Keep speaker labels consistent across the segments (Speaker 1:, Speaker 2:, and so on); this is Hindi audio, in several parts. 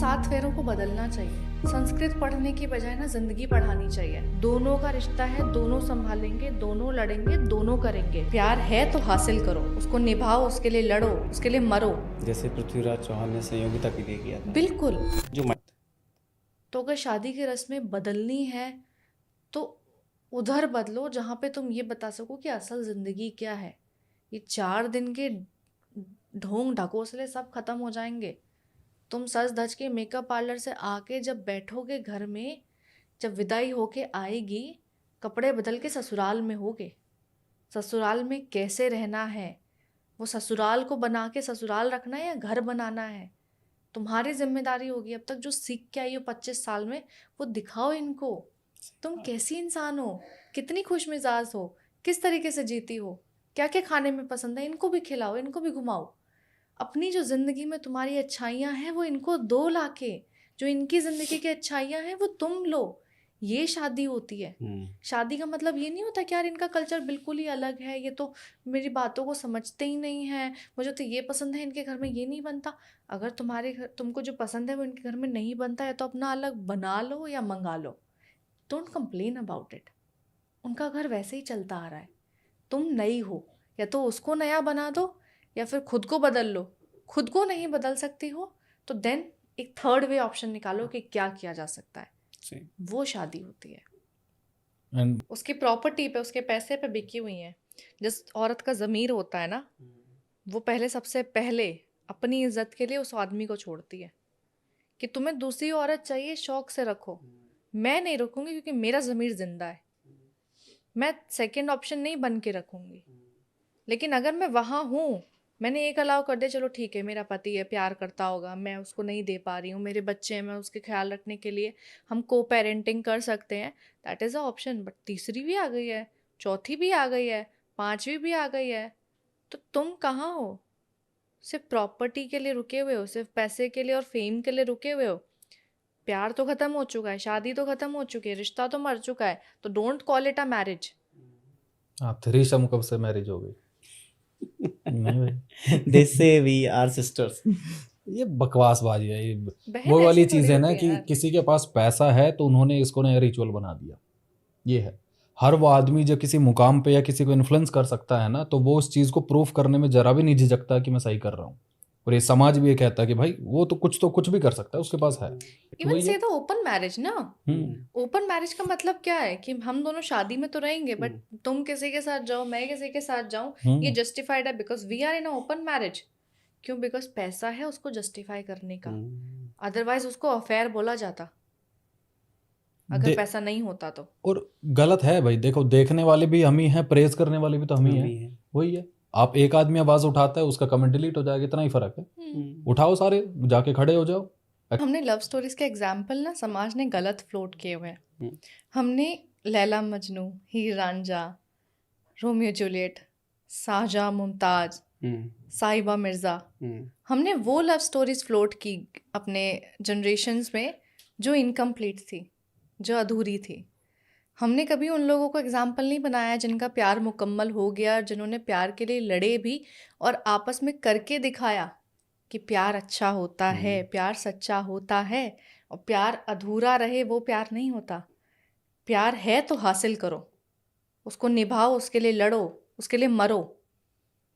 Speaker 1: 7 फेरों को बदलना चाहिए। संस्कृत पढ़ने की बजाय ना जिंदगी पढ़ानी चाहिए। दोनों का रिश्ता है, दोनों संभालेंगे, दोनों लड़ेंगे, दोनों करेंगे। प्यार है तो हासिल करो, उसको निभाओ, उसके लिए लड़ो, उसके लिए मरो।
Speaker 2: जैसे पृथ्वीराज चौहान ने संयोगिता के लिए किया था।
Speaker 1: बिल्कुल।
Speaker 2: जो
Speaker 1: तो अगर शादी की रस्में बदलनी है तो उधर बदलो जहाँ पे तुम ये बता सको कि असल जिंदगी क्या है। ये 4 दिन के ढोंग ढकोसले सब खत्म हो जाएंगे। तुम सज धज के मेकअप पार्लर से आके जब बैठोगे घर में, जब विदाई होके आएगी, कपड़े बदल के ससुराल में होगे। ससुराल में कैसे रहना है, वो ससुराल को बना के ससुराल रखना है या घर बनाना है, तुम्हारी जिम्मेदारी होगी। अब तक जो सीख के आई हो 25 साल में, वो दिखाओ इनको। तुम कैसी इंसान हो, कितनी खुश मिजाज हो, किस तरीके से जीती हो, क्या क्या खाने में पसंद है, इनको भी खिलाओ, इनको भी घुमाओ। अपनी जो जिंदगी में तुम्हारी अच्छाइयाँ हैं वो इनको दो लाके, जो इनकी जिंदगी की अच्छाइयाँ हैं वो तुम लो। ये शादी होती है। शादी का मतलब ये नहीं होता कि यार इनका कल्चर बिल्कुल ही अलग है, ये तो मेरी बातों को समझते ही नहीं है, मुझे तो ये पसंद है, इनके घर में ये नहीं बनता। अगर तुम्हारे घर तुमको जो पसंद है वो इनके घर में नहीं बनता है तो अपना अलग बना लो या मंगा लो। Don't complain about it. उनका घर वैसे ही चलता आ रहा है, तुम नई हो, या तो उसको नया बना दो या फिर खुद को बदल लो। खुद को नहीं बदल सकती हो तो देन एक थर्ड वे ऑप्शन निकालो कि क्या किया जा सकता है। वो शादी होती है।
Speaker 3: एंड
Speaker 1: उसकी प्रॉपर्टी पे, उसके पैसे पे बिकी हुई है। जिस औरत का ज़मीर होता है ना, वो पहले सबसे पहले अपनी इज्जत के लिए उस आदमी को छोड़ती है कि तुम्हें दूसरी औरत चाहिए, शौक से रखो, मैं नहीं रखूंगी क्योंकि मेरा ज़मीर जिंदा है। मैं सेकंड ऑप्शन नहीं बन के रखूंगी। लेकिन अगर मैं वहाँ हूँ, मैंने एक अलाउ कर दिया, चलो ठीक है मेरा पति है, प्यार करता होगा, मैं उसको नहीं दे पा रही हूँ, मेरे बच्चे हैं, मैं उसके ख्याल रखने के लिए हम को पेरेंटिंग कर सकते हैं, that is a option. But तीसरी भी आ गई है, चौथी भी आ गई है, पांचवी भी आ गई है, तो तुम कहाँ हो? सिर्फ प्रॉपर्टी के लिए रुके हुए हो, सिर्फ पैसे के लिए और फेम के लिए रुके हुए हो। प्यार तो खत्म हो चुका है, शादी तो खत्म हो चुकी है, रिश्ता तो मर चुका है, तो don't call it a marriage.
Speaker 3: हाँ, थ्रीसम कब से मैरिज हो गई? नहीं भाई,
Speaker 2: दे से वी आर सिस्टर्स।
Speaker 3: ये बकवासबाजी है। ये
Speaker 1: बहन
Speaker 3: वो वाली
Speaker 1: ऐसी
Speaker 3: चीज
Speaker 1: थोड़ी
Speaker 3: है ना
Speaker 1: होती है
Speaker 3: कि
Speaker 1: यार।
Speaker 3: किसी के पास पैसा है तो उन्होंने इसको नया रिचुअल बना दिया। ये है, हर वो आदमी जो किसी मुकाम पे या किसी को इन्फ्लुएंस कर सकता है ना, तो वो उस चीज को प्रूफ करने में जरा भी नहीं झिझकता कि मैं सही कर रहा हूँ। और ये समाज भी ये कहता है कि भाई वो तो कुछ भी कर सकता है, उसके पास है। तो
Speaker 1: इवन
Speaker 3: वही
Speaker 1: से
Speaker 3: है।
Speaker 1: तो ओपन मैरिज ना, ओपन मैरिज का मतलब क्या है कि हम दोनों शादी में तो रहेंगे, बट तुम किसी के साथ जाओ, मैं किसी के साथ जाऊं, ये जस्टिफाइड है because we are in a open marriage. क्यों? बिकॉज पैसा है उसको जस्टिफाई करने का। अदरवाइज उसको अफेयर बोला जाता अगर
Speaker 3: दे
Speaker 1: पैसा नहीं होता तो।
Speaker 3: और गलत है भाई, देखो देखने वाले भी हम ही हैं, प्रेज करने वाले भी तो हम ही हैं। वही है, आप एक आदमी आवाज उठाता है, उसका कमेंट डिलीट हो जाएगा, इतना ही फर्क है। उठाओ सारे, जाके खड़े हो जाओ।
Speaker 1: हमने लव स्टोरीज के एग्जाम्पल ना समाज ने गलत फ्लोट किए हुए हैं। हमने लैला मजनू, हीर रांझा, रोमियो जूलियट, शाहजहां मुमताज, साहिबा मिर्ज़ा, हमने वो लव स्टोरीज फ्लोट की अपने जनरेशन्स में जो इनकम्प्लीट थी, जो अधूरी थी। हमने कभी उन लोगों को एग्जाम्पल नहीं बनाया जिनका प्यार मुकम्मल हो गया, जिन्होंने प्यार के लिए लड़े भी और आपस में करके दिखाया कि प्यार अच्छा होता है, प्यार सच्चा होता है। और प्यार अधूरा रहे वो प्यार नहीं होता। प्यार है तो हासिल करो, उसको निभाओ, उसके लिए लड़ो, उसके लिए मरो।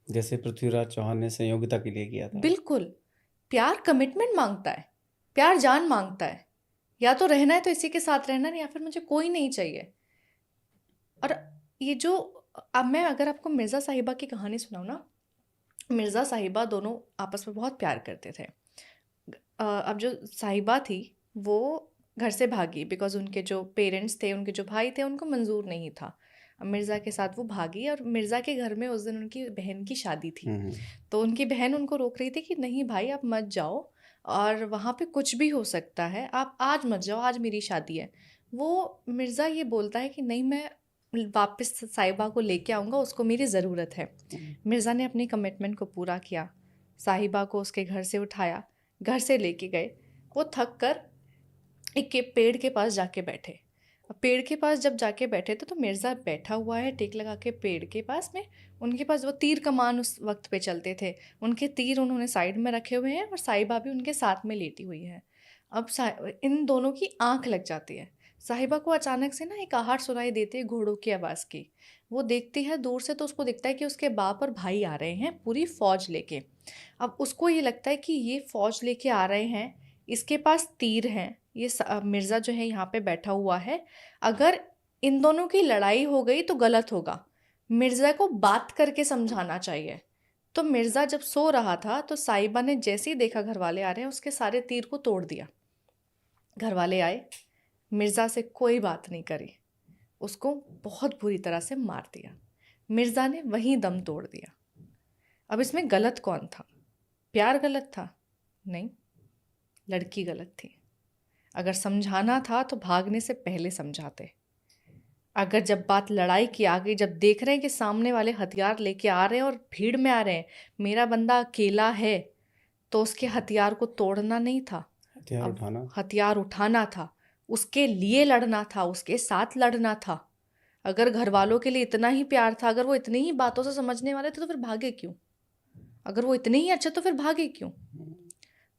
Speaker 2: जैसे पृथ्वीराज चौहान ने संयोगिता के लिए किया था।
Speaker 1: बिल्कुल। प्यार कमिटमेंट मांगता है, प्यार जान मांगता है। या तो रहना है तो इसी के साथ रहना है, या फिर मुझे कोई नहीं चाहिए। और ये जो, अब मैं अगर आपको मिर्ज़ा साहिबा की कहानी सुनाऊँ ना, मिर्ज़ा साहिबा दोनों आपस में बहुत प्यार करते थे। अब जो साहिबा थी वो घर से भागी बिकॉज उनके जो पेरेंट्स थे, उनके जो भाई थे, उनको मंजूर नहीं था। अब मिर्ज़ा के साथ वो भागी और मिर्ज़ा के घर में उस दिन उनकी बहन की शादी थी। तो उनकी बहन उनको रोक रही थी कि नहीं भाई आप मत जाओ, और वहाँ पे कुछ भी हो सकता है, आप आज मत जाओ, आज मेरी शादी है। वो मिर्ज़ा ये बोलता है कि नहीं, मैं वापस साहिबा को लेके आऊँगा, उसको मेरी ज़रूरत है। मिर्ज़ा ने अपनी कमिटमेंट को पूरा किया, साहिबा को उसके घर से उठाया, घर से लेके गए। वो थक कर एक के पेड़ के पास जाके बैठे। अब पेड़ के पास जब जाके बैठे थे तो मिर्ज़ा बैठा हुआ है टेक लगा के पेड़ के पास में। उनके पास वो तीर कमान उस वक्त पे चलते थे, उनके तीर उन्होंने साइड में रखे हुए हैं और साहिबा भी उनके साथ में लेटी हुई है। अब इन दोनों की आंख लग जाती है। साहिबा को अचानक से ना एक आहट सुनाई देती है घोड़ों की आवाज़ की। वो देखती है दूर से तो उसको दिखता है कि उसके बाप और भाई आ रहे हैं पूरी फौज लेके। अब उसको ये लगता है कि ये फौज लेके आ रहे हैं, इसके पास तीर हैं, ये मिर्ज़ा जो है यहाँ पे बैठा हुआ है। अगर इन दोनों की लड़ाई हो गई तो गलत होगा, मिर्ज़ा को बात करके समझाना चाहिए। तो मिर्ज़ा जब सो रहा था तो साहिबा ने जैसे ही देखा घर वाले आ रहे हैं उसके सारे तीर को तोड़ दिया। घर वाले आए, मिर्ज़ा से कोई बात नहीं करी, उसको बहुत बुरी तरह से मार दिया। मिर्ज़ा ने वहीं दम तोड़ दिया। अब इसमें गलत कौन था? प्यार गलत था? नहीं, लड़की गलत थी। अगर समझाना था तो भागने से पहले समझाते। अगर जब बात लड़ाई की आ गई, जब देख रहे हैं कि सामने वाले हथियार लेके आ रहे हैं और भीड़ में आ रहे हैं, मेरा बंदा अकेला है, तो उसके हथियार को तोड़ना नहीं था,
Speaker 2: हथियार
Speaker 1: अब
Speaker 2: उठाना।
Speaker 1: हथियार उठाना था, उसके लिए लड़ना था, उसके साथ लड़ना था। अगर घर वालों के लिए इतना ही प्यार था, अगर वो इतनी ही बातों से समझने वाले थे तो फिर भागे क्यों? अगर वो इतने ही अच्छे तो फिर भागे क्यों?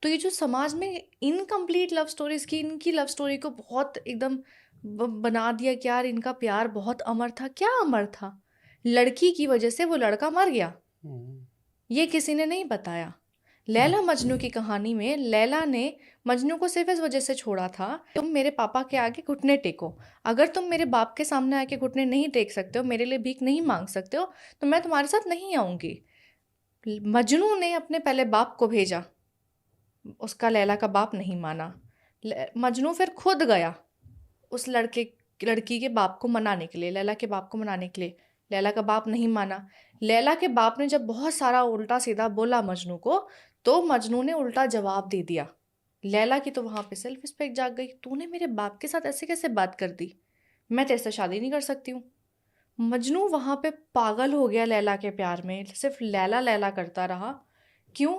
Speaker 1: तो ये जो समाज में इनकम्प्लीट लव स्टोरीज की, इनकी लव स्टोरी को बहुत एकदम बना दिया कि यार इनका प्यार बहुत अमर था। क्या अमर था? लड़की की वजह से वो लड़का मर गया, ये किसी ने नहीं बताया। लैला मजनू की कहानी में लैला ने मजनू को सिर्फ इस वजह से छोड़ा था, तुम मेरे पापा के आगे घुटने टेको, अगर तुम मेरे बाप के सामने आके घुटने नहीं टेक सकते हो, मेरे लिए भीख नहीं मांग सकते हो, तो मैं तुम्हारे साथ नहीं आऊँगी। मजनू ने अपने पहले बाप को भेजा, उसका लैला का बाप नहीं माना। मजनू फिर खुद गया उस लड़की के बाप को मनाने के लिए, लैला के बाप को मनाने के लिए। लैला का बाप नहीं माना। लैला के बाप ने जब बहुत सारा उल्टा सीधा बोला मजनू को, तो मजनू ने उल्टा जवाब दे दिया। लैला की तो वहाँ पे सेल्फ रिस्पेक्ट जाग गई, तूने मेरे बाप के साथ ऐसे कैसे बात कर दी, मैं तेरे से शादी नहीं कर सकती हूँ। मजनू वहाँ पे पागल हो गया लैला के प्यार में, सिर्फ लैला लैला करता रहा। क्यों?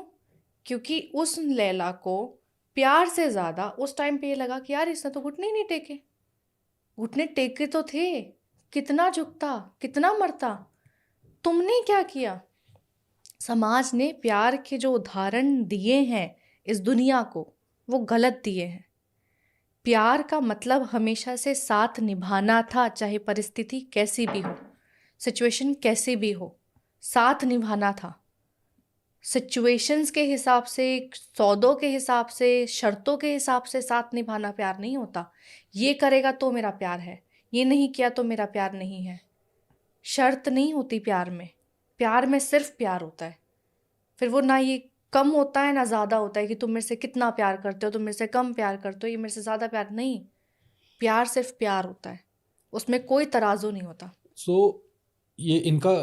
Speaker 1: क्योंकि उस लैला को प्यार से ज़्यादा उस टाइम पे ये लगा कि यार इसने तो घुटने ही नहीं टेके, घुटने टेके तो थे, कितना झुकता, कितना मरता, तुमने क्या किया? समाज ने प्यार के जो उदाहरण दिए हैं इस दुनिया को, वो गलत दिए हैं। प्यार का मतलब हमेशा से साथ निभाना था, चाहे परिस्थिति कैसी भी हो, सिचुएशन कैसी भी हो, साथ निभाना था। सिचुएशंस के हिसाब से, सौदों के हिसाब से, शर्तों के हिसाब से साथ निभाना प्यार नहीं होता। ये करेगा तो मेरा प्यार है, ये नहीं किया तो मेरा प्यार नहीं है। शर्त नहीं होती प्यार में, प्यार में सिर्फ प्यार होता है। फिर वो ना ये कम होता है ना ज़्यादा होता है कि तुम मेरे से कितना प्यार करते हो, तुम मेरे से कम प्यार करते हो, ये मेरे से ज़्यादा प्यार नहीं। प्यार सिर्फ प्यार होता है, उसमें कोई तराजू नहीं होता।
Speaker 3: ये इनका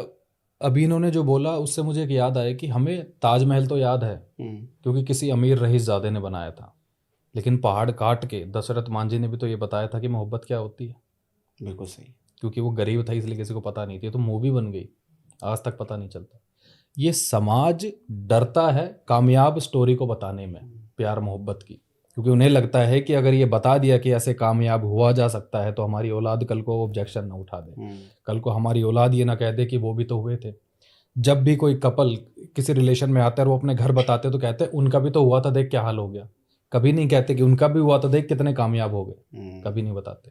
Speaker 3: अभी इन्होंने जो बोला उससे मुझे एक याद आया कि हमें ताजमहल तो याद है क्योंकि किसी अमीर रईसजादे ने बनाया था, लेकिन पहाड़ काट के दशरथ मांझी ने भी तो ये बताया था कि मोहब्बत क्या होती है।
Speaker 2: बिल्कुल सही।
Speaker 3: क्योंकि वो गरीब था इसलिए किसी को पता नहीं थी, तो मूवी बन गई, आज तक पता नहीं चलता। ये समाज डरता है कामयाब स्टोरी को बताने में, प्यार मोहब्बत की, क्योंकि उन्हें लगता है कि अगर ये बता दिया कि ऐसे कामयाब हुआ जा सकता है तो हमारी औलाद कल को ऑब्जेक्शन ना उठा दे, कल को हमारी औलाद ये ना कह दे कि वो भी तो हुए थे। जब भी कोई कपल किसी रिलेशन में आता है और वो अपने घर बताते तो कहते हैं उनका भी तो हुआ था, देख क्या हाल हो गया। कभी नहीं कहते कि उनका भी हुआ था, देख कितने कामयाब हो गए, कभी नहीं बताते।